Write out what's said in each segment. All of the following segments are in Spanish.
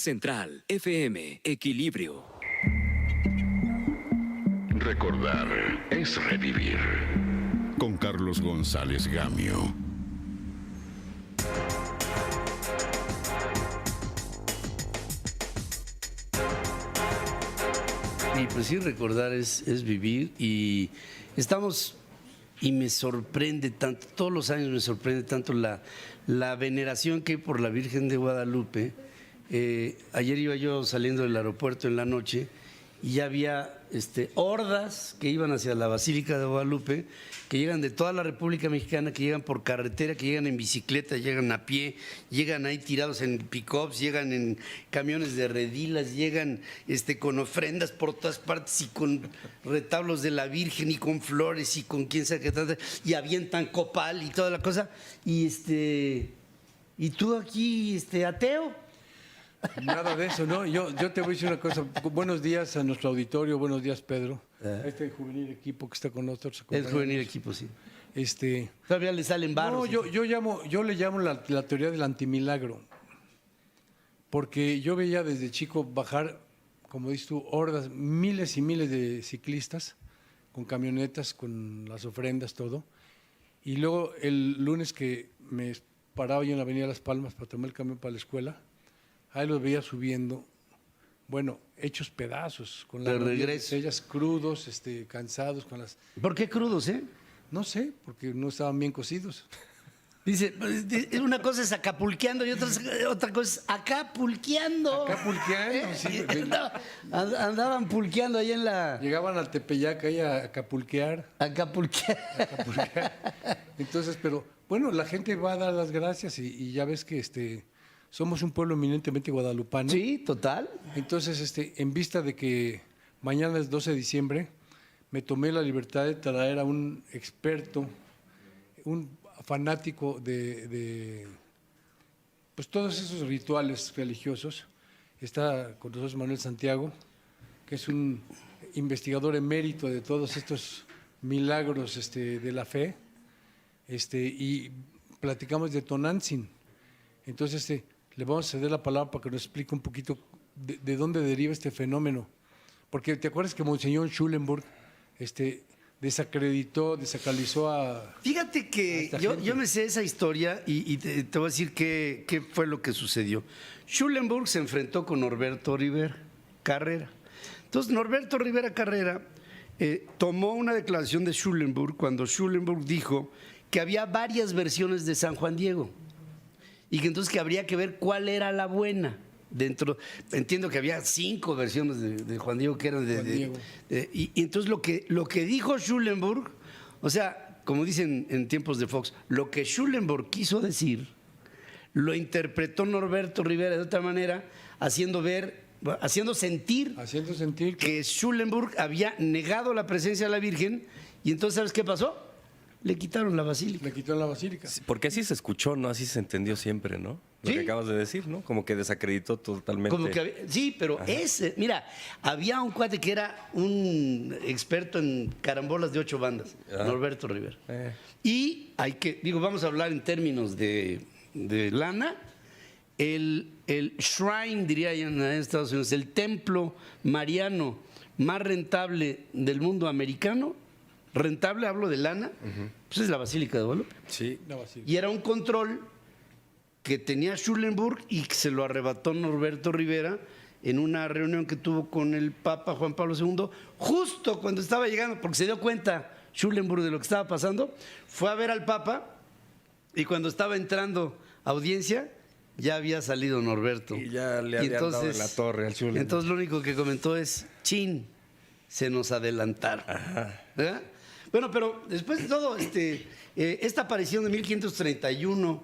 Central FM, Equilibrio. Recordar es revivir. Con Carlos González Gamio. Y pues sí, recordar es vivir, y estamos, y me sorprende tanto, todos los años me sorprende tanto la veneración que hay por la Virgen de Guadalupe. Ayer iba yo saliendo del aeropuerto en la noche y ya había hordas que iban hacia la Basílica de Guadalupe, que llegan de toda la República Mexicana, que llegan por carretera, que llegan en bicicleta, llegan a pie, llegan ahí tirados en pick-ups, llegan en camiones de redilas, llegan con ofrendas por todas partes y con retablos de la Virgen y con flores y con quién sabe qué tal, y avientan copal y toda la cosa. Y tú aquí, ateo. Nada de eso, ¿no? Yo te voy a decir una cosa. Buenos días a nuestro auditorio, buenos días, Pedro. A este juvenil equipo que está con nosotros. El juvenil equipo, sí. Todavía le salen barros. No, yo le llamo la teoría del antimilagro. Porque yo veía desde chico bajar, como dices tú, hordas, miles y miles de ciclistas con camionetas, con las ofrendas, todo. Y luego el lunes que me paraba yo en la Avenida Las Palmas para tomar el camión para la escuela, ahí los veía subiendo, bueno, hechos pedazos, con las ellas crudos, cansados, con las... ¿Por qué crudos, No sé, porque no estaban bien cocidos. Dice, una cosa es acapulqueando y otra cosa es acapulqueando. Acapulqueando, sí. Andaban pulqueando ahí en la... Llegaban al Tepeyac ahí a acapulquear. Acapulquear. Entonces, pero bueno, la gente va a dar las gracias y ya ves que somos un pueblo eminentemente guadalupano. Sí, total. Entonces, en vista de que mañana es 12 de diciembre, me tomé la libertad de traer a un experto, un fanático de pues todos esos rituales religiosos. Está con nosotros Manuel Santiago, que es un investigador emérito de todos estos milagros de la fe, y platicamos de Tonantzin. Entonces, le vamos a ceder la palabra para que nos explique un poquito de dónde deriva este fenómeno. Porque te acuerdas que Monseñor Schulenburg desacralizó a... Fíjate que yo me sé esa historia y te voy a decir qué fue lo que sucedió. Schulenburg se enfrentó con Norberto Rivera Carrera. Entonces, Norberto Rivera Carrera tomó una declaración de Schulenburg cuando Schulenburg dijo que había varias versiones de San Juan Diego. Y que entonces que habría que ver cuál era la buena. Entiendo que había 5 versiones de Juan Diego que eran y entonces lo que dijo Schulenburg, o sea, como dicen en tiempos de Fox, lo que Schulenburg quiso decir, lo interpretó Norberto Rivera de otra manera, haciendo sentir que Schulenburg había negado la presencia de la Virgen, y entonces ¿sabes qué pasó? Le quitaron la basílica. Le quitaron la basílica. Sí, porque así se escuchó, ¿no? Así se entendió siempre, ¿no? Lo que acabas de decir, ¿no? Como que desacreditó totalmente. Sí, pero mira, había un cuate que era un experto en carambolas de 8 bandas, Norberto Rivera. Y vamos a hablar en términos de lana. El shrine, diría en Estados Unidos, el templo mariano más rentable del mundo americano, rentable, hablo de lana, pues es la Basílica de Guadalupe. Sí. Y era un control que tenía Schulenburg y que se lo arrebató Norberto Rivera en una reunión que tuvo con el Papa Juan Pablo II, justo cuando estaba llegando, porque se dio cuenta Schulenburg de lo que estaba pasando, fue a ver al Papa y cuando estaba entrando a audiencia ya había salido Norberto. Y ya le había dado en la torre al Schulenburg. Entonces lo único que comentó es, chin, se nos adelantaron. ¿Verdad? Bueno, pero después de todo, esta aparición de 1531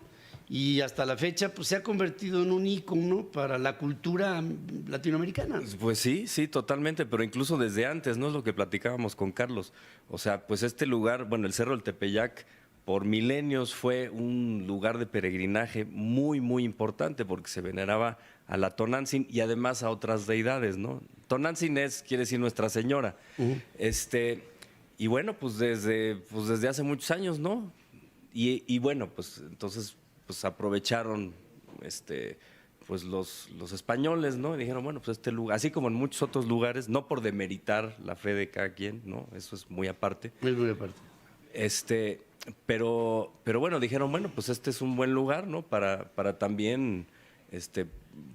y hasta la fecha, pues se ha convertido en un ícono para la cultura latinoamericana. Pues sí, totalmente, pero incluso desde antes, ¿no? Es lo que platicábamos con Carlos. O sea, pues este lugar, bueno, el Cerro del Tepeyac, por milenios fue un lugar de peregrinaje muy, muy importante porque se veneraba a la Tonantzin y además a otras deidades, ¿no? Tonantzin quiere decir Nuestra Señora. Y bueno, pues desde hace muchos años, ¿no? Y bueno, pues entonces pues aprovecharon pues los españoles, ¿no? Y dijeron, bueno, pues este lugar, así como en muchos otros lugares, no por demeritar la fe de cada quien, ¿no? Eso es muy aparte. Es muy aparte. Pero bueno, dijeron, bueno, pues este es un buen lugar, ¿no? Para también,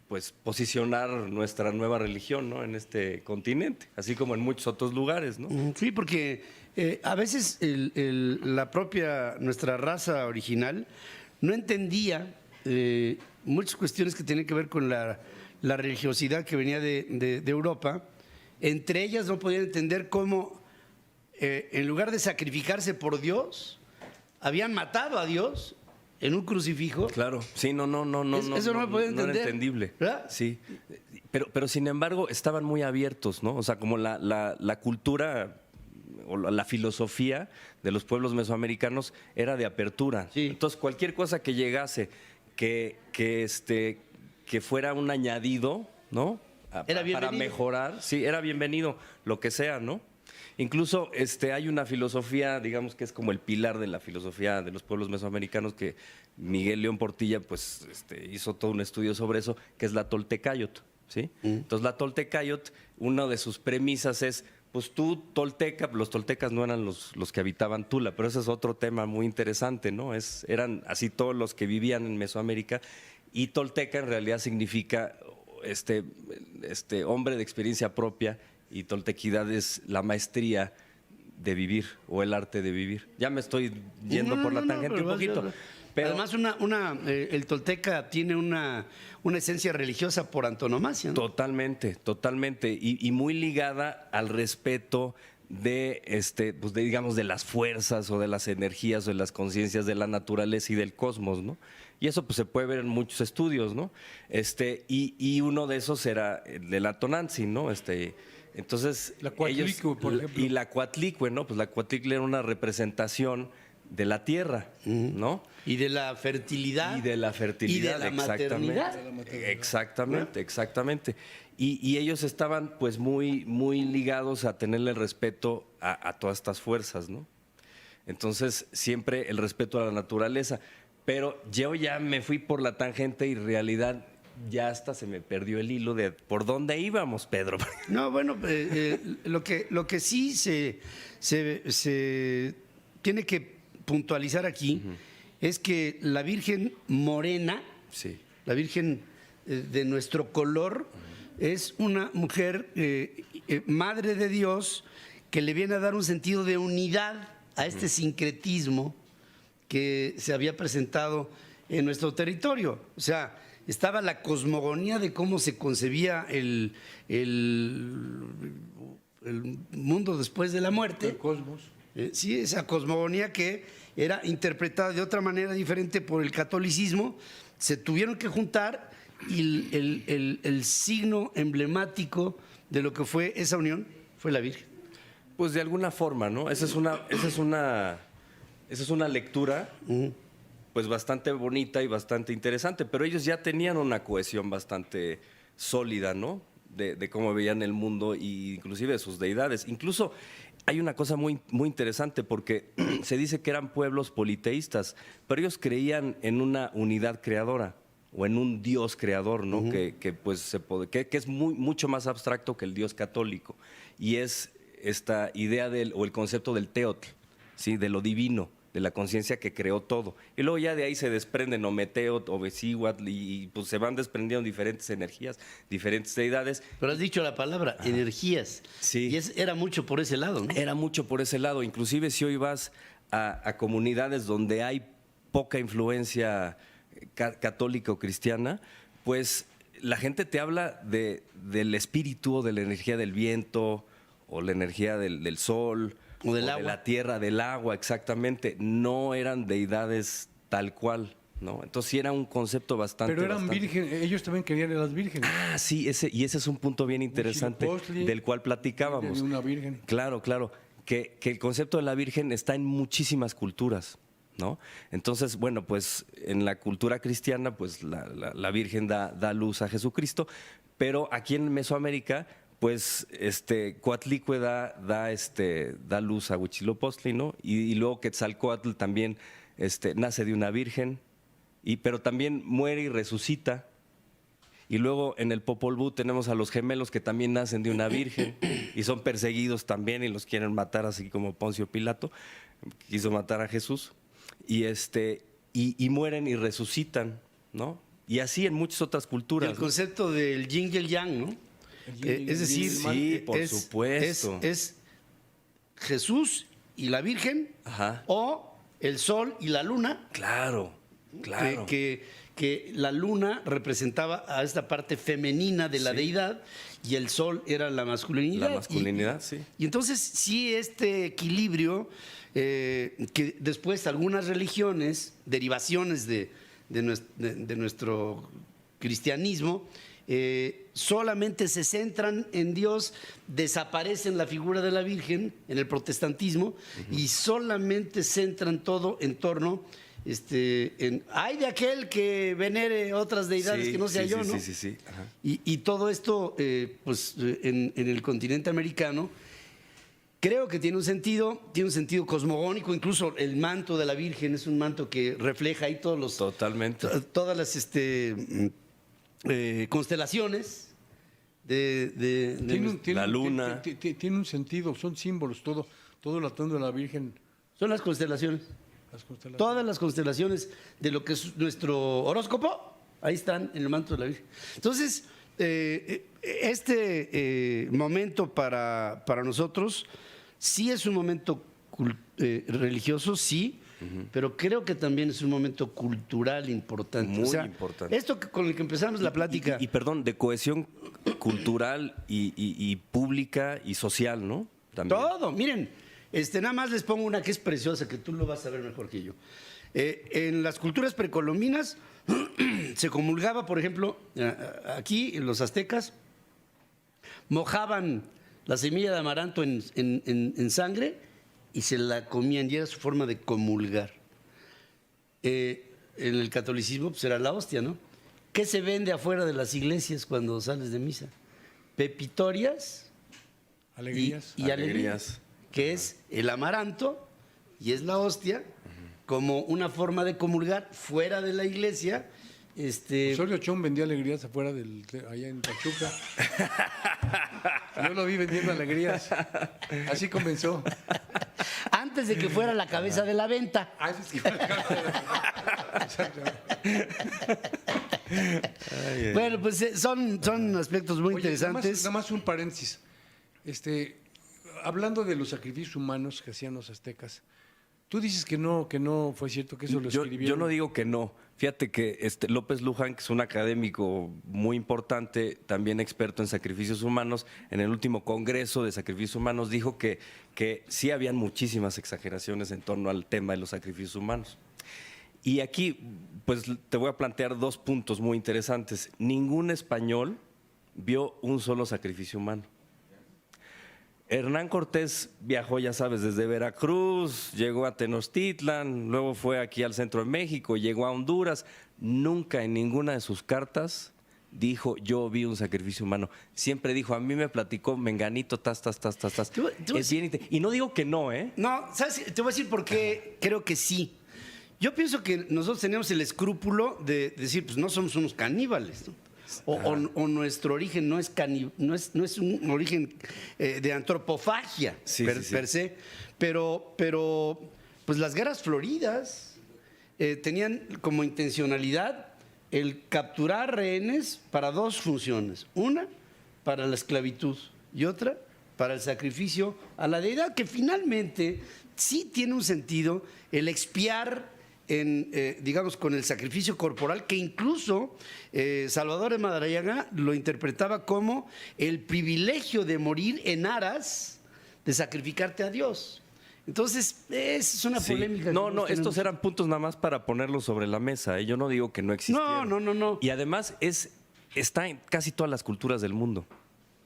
pues posicionar nuestra nueva religión, ¿no? En este continente, así como en muchos otros lugares, ¿no? Sí, porque a veces la propia, nuestra raza original no entendía muchas cuestiones que tienen que ver con la religiosidad que venía de Europa. Entre ellas no podían entender cómo, en lugar de sacrificarse por Dios, habían matado a Dios en un crucifijo. Claro, sí, no. Eso no me podía No era entender. entendible. ¿Verdad? Sí, pero sin embargo estaban muy abiertos, ¿no? O sea, como la cultura o la filosofía de los pueblos mesoamericanos era de apertura. Sí. Entonces, cualquier cosa que llegase que fuera un añadido, ¿no? Era Para bienvenido. mejorar, sí, era bienvenido, lo que sea, ¿no? Incluso hay una filosofía, digamos que es como el pilar de la filosofía de los pueblos mesoamericanos, que Miguel León Portilla pues hizo todo un estudio sobre eso, que es la Toltecayot, ¿sí? Entonces la Toltecayot, una de sus premisas es, pues tú tolteca, los toltecas no eran los que habitaban Tula, pero ese es otro tema muy interesante, ¿no? Eran así todos los que vivían en Mesoamérica, y tolteca en realidad significa hombre de experiencia propia, y toltequidad es la maestría de vivir o el arte de vivir. Ya me estoy yendo por la tangente un poquito. Pero además, el tolteca tiene una esencia religiosa por antonomasia, ¿no? totalmente, y muy ligada al respeto de, digamos, de las fuerzas o de las energías o de las conciencias de la naturaleza y del cosmos, ¿no? Y eso pues se puede ver en muchos estudios, ¿no? Y uno de esos era el de la Tonantzin, ¿no? Entonces, La Coatlicue, por ejemplo. Y la Coatlicue, ¿no? Pues la Coatlicue era una representación de la tierra, ¿no? Y de la fertilidad. Y de la fertilidad, Y de la exactamente. maternidad. Exactamente. Y ellos estaban pues muy ligados a tenerle el respeto a todas estas fuerzas, ¿no? Entonces, siempre el respeto a la naturaleza. Pero yo ya me fui por la tangente y en realidad ya hasta se me perdió el hilo de por dónde íbamos, Pedro. No, bueno, lo que sí se tiene que puntualizar aquí es que la Virgen morena, Sí. la Virgen de nuestro color, es una mujer madre de Dios que le viene a dar un sentido de unidad a este sincretismo que se había presentado en nuestro territorio. O sea, estaba la cosmogonía de cómo se concebía el mundo después de la muerte. El cosmos. Sí, esa cosmogonía que era interpretada de otra manera diferente por el catolicismo, se tuvieron que juntar y el signo emblemático de lo que fue esa unión fue la Virgen. Pues de alguna forma, ¿no? Esa es una lectura pues bastante bonita y bastante interesante, pero ellos ya tenían una cohesión bastante sólida, ¿no? De cómo veían el mundo e inclusive de sus deidades. Incluso hay una cosa muy interesante porque se dice que eran pueblos politeístas, pero ellos creían en una unidad creadora o en un Dios creador, ¿no? Que es mucho más abstracto que el Dios católico, y es esta idea o el concepto del teotl, ¿sí? De lo divino, de la conciencia que creó todo. Y luego ya de ahí se desprenden Ometeotl, Ovesíhuatl, y pues se van desprendiendo diferentes energías, diferentes deidades. Pero has dicho la palabra, energías. Sí. Y era mucho por ese lado, ¿no? Era mucho por ese lado. Inclusive si hoy vas a comunidades donde hay poca influencia católica o cristiana, pues la gente te habla del espíritu, o de la energía del viento, o la energía del sol, O del de agua. la tierra, del agua, exactamente. No eran deidades tal cual, ¿no? Entonces sí era un concepto bastante... Pero eran vírgenes, ellos también querían a las vírgenes. Ah, sí, ese es un punto bien interesante Huitzilopochtli, del cual platicábamos. una virgen. Claro, que el concepto de la Virgen está en muchísimas culturas, ¿no? Entonces, bueno, pues en la cultura cristiana, pues la Virgen da luz a Jesucristo, pero aquí en Mesoamérica, pues Coatlicue da luz a Huitzilopochtli, ¿no? Y luego Quetzalcóatl también nace de una virgen, pero también muere y resucita, Y luego en el Popol Vuh tenemos a los gemelos que también nacen de una virgen y son perseguidos también y los quieren matar, así como Poncio Pilato quiso matar a Jesús. Y mueren y resucitan, ¿no? Y así en muchas otras culturas. El concepto del yin y el yang, ¿no? Es decir, sí, por supuesto. Es Jesús y la Virgen, Ajá. o el sol y la luna. Claro, claro. Que la luna representaba a esta parte femenina de la deidad y el sol era la masculinidad. La masculinidad, sí. Y entonces sí, este equilibrio que después algunas religiones, derivaciones de nuestro cristianismo, solamente se centran en Dios, desaparecen la figura de la Virgen en el protestantismo y solamente centran todo en torno hay de aquel que venere otras deidades que no sea yo, ¿no? Sí. Ajá. Y todo esto, en el continente americano, creo que tiene un sentido cosmogónico. Incluso el manto de la Virgen es un manto que refleja ahí Totalmente. todas las constelaciones la luna. Tiene un sentido, son símbolos, todo el atuendo de la Virgen. son las constelaciones. Todas las constelaciones de lo que es nuestro horóscopo, ahí están en el manto de la Virgen. Entonces, momento para nosotros sí es un momento religioso, sí, pero creo que también es un momento cultural importante. Muy importante. Esto con el que empezamos la plática. Y perdón, de cohesión cultural y pública y social, ¿no? También. Todo, miren. Nada más les pongo una que es preciosa, que tú lo vas a ver mejor que yo. En las culturas precolombinas se comulgaba, por ejemplo, aquí en los aztecas, mojaban la semilla de amaranto en sangre y se la comían, y era su forma de comulgar. En el catolicismo pues era la hostia, ¿no? ¿Qué se vende afuera de las iglesias cuando sales de misa? Pepitorias Alegrías. y alegrías, que es el amaranto y es la hostia, como una forma de comulgar fuera de la iglesia. Osorio Chong vendía alegrías afuera allá en Pachuca. Yo lo vi vendiendo alegrías. Así comenzó. Antes de que fuera la cabeza de la venta. Bueno, pues son aspectos muy interesantes. Nada más un paréntesis. Hablando de los sacrificios humanos que hacían los aztecas, tú dices que no fue cierto que eso lo escribieron. Yo no digo que no. Fíjate que López Luján, que es un académico muy importante, también experto en sacrificios humanos, en el último congreso de sacrificios humanos dijo que sí habían muchísimas exageraciones en torno al tema de los sacrificios humanos. Y aquí, pues te voy a plantear dos puntos muy interesantes. Ningún español vio un solo sacrificio humano. Hernán Cortés viajó, ya sabes, desde Veracruz, llegó a Tenochtitlan, luego fue aquí al centro de México, llegó a Honduras. Nunca en ninguna de sus cartas dijo, yo vi un sacrificio humano. Siempre dijo, a mí me platicó menganito, tas. Es bien, y no digo que no, ¿eh? No, ¿sabes? Te voy a decir por qué creo que sí. Yo pienso que nosotros tenemos el escrúpulo de decir, pues no somos unos caníbales, ¿no? O nuestro origen no es un origen de antropofagia per se, pero pues las guerras floridas tenían como intencionalidad el capturar rehenes para dos funciones: una para la esclavitud y otra para el sacrificio a la deidad, que finalmente sí tiene un sentido el expiar digamos, con el sacrificio corporal, que incluso Salvador de Madariaga lo interpretaba como el privilegio de morir en aras de sacrificarte a Dios. Entonces, es una polémica. No, estos eran puntos nada más para ponerlos sobre la mesa. Yo no digo que no existieran. No. Y además está en casi todas las culturas del mundo.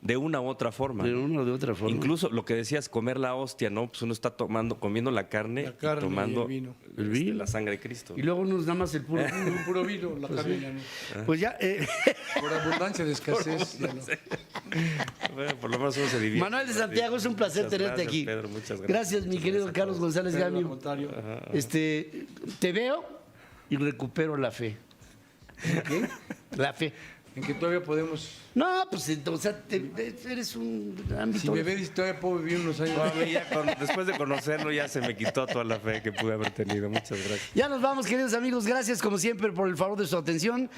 De una u otra forma. De una u otra forma. Incluso lo que decías, comer la hostia, ¿no? Pues uno está comiendo la carne y tomando y el vino. La sangre de Cristo. Y luego unos nada más el puro vino. El puro vino, la carne ya no. Pues ya. Por abundancia de escasez. Ya no. Bueno, por lo menos uno se divierte. Manuel de Santiago, es un placer Muchas tenerte gracias, aquí. Pedro, muchas gracias. Gracias, mi querido Carlos González Pero, Gamio. al contrario. Te veo y recupero la fe. ¿Ok? La fe. en que todavía podemos... No, pues, o sea, eres un ámbito. Si me ves, todavía puedo vivir unos años. No, a mí ya después de conocerlo ya se me quitó toda la fe que pude haber tenido. Muchas gracias. Ya nos vamos, queridos amigos. Gracias, como siempre, por el favor de su atención.